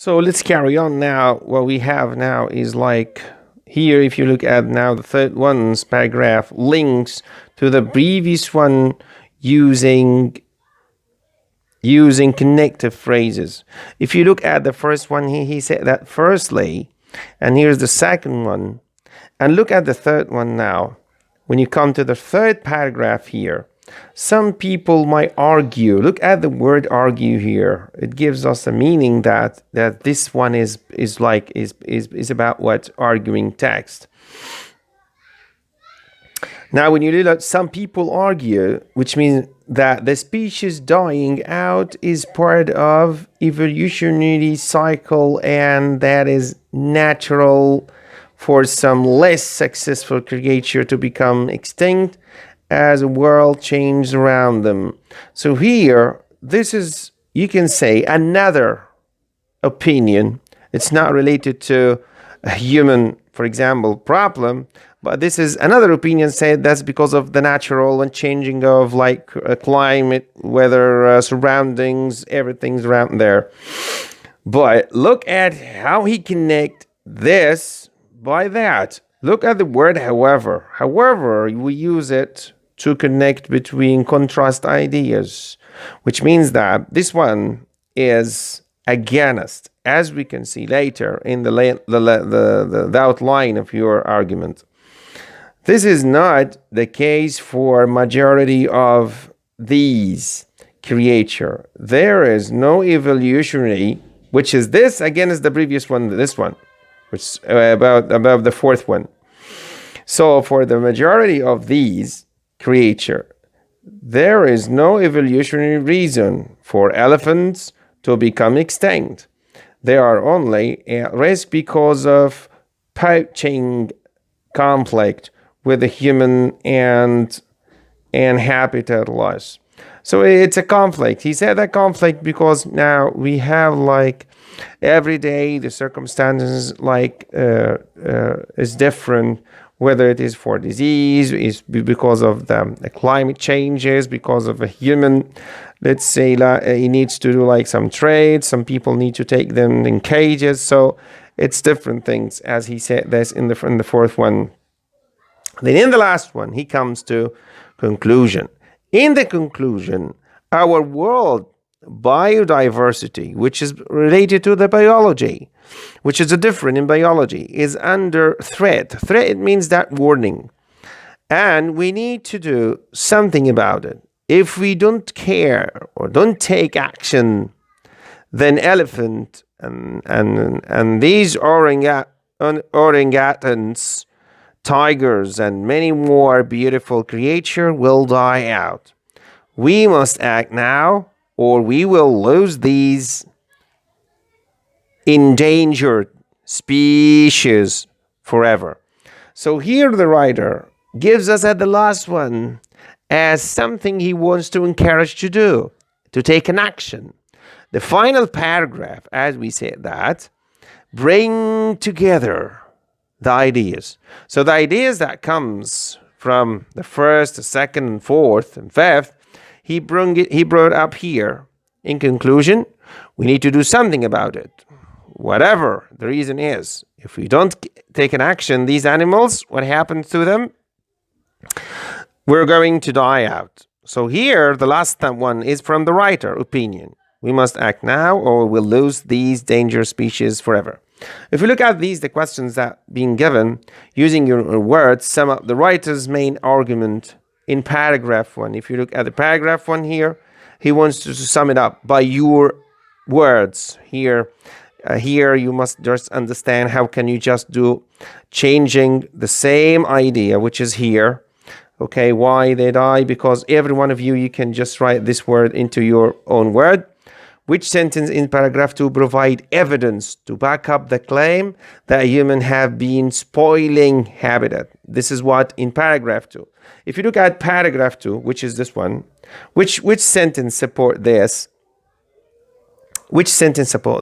So let's carry on now. What we have now is like here, if you look at now the third one's paragraph links to the previous one using connective phrases. If you look at the first one, he said that firstly, and here's the second one. And look at the third one now. When you come to the third paragraph here, some people might argue. Look at the word argue here. It gives us a meaning that this one is about what arguing text. Now, when you look at some people argue, which means that the species dying out is part of evolutionary cycle and that is natural for some less successful creature to become extinct as the world changes around them. So here, this is, you can say, another opinion. It's not related to a human, for example, problem, but this is another opinion said that's because of the natural and changing of like climate, weather, surroundings, everything's around there. But look at how he connect this by that. Look at the word however. However, we use it to connect between contrast ideas, which means that this one is against, as we can see later in the outline of your argument. This is not the case for majority of these creature. There is no evolutionary, which is this against the previous one, this one, which is about the fourth one. So for the majority of these creature, there is no evolutionary reason for elephants to become extinct. They are only at risk because of poaching conflict with the human and habitat loss. So it's a conflict. He said that conflict because now we have like every day the circumstances like is different, whether it is for disease, is because of the climate changes, because of a human, let's say he needs to do like some trade, some people need to take them in cages. So it's different things, as he said this in the fourth one. Then in the last one, he comes to conclusion. In the conclusion, our world biodiversity, which is related to the biology, which is a different in biology, is under threat. Threat means that warning. And we need to do something about it. If we don't care or don't take action, then elephant and these orangutans, tigers, and many more beautiful creatures will die out. We must act now, or we will lose these endangered species forever. So here the writer gives us at the last one as something he wants to encourage to do, to take an action. The final paragraph, as we said that, bring together the ideas. So the ideas that comes from the first, the second, and fourth, and fifth, he brought up here. In conclusion, we need to do something about it. Whatever the reason is, if we don't take an action, these animals, what happens to them? We're going to die out. So here, the last one is from the writer opinion. We must act now or we'll lose these dangerous species forever. If you look at these, the questions that being given, using your words, sum up the writer's main argument in paragraph 1. If you look at the paragraph 1 here, he wants to sum it up by your words. Here you must just understand how can you just do changing the same idea, which is here. Okay, why they die? Because every one of you can just write this word into your own word. Which sentence in paragraph 2 provide evidence to back up the claim that humans have been spoiling habitat? This is what in paragraph 2. If you look at paragraph 2, which is this one, which sentence support this? Which sentence support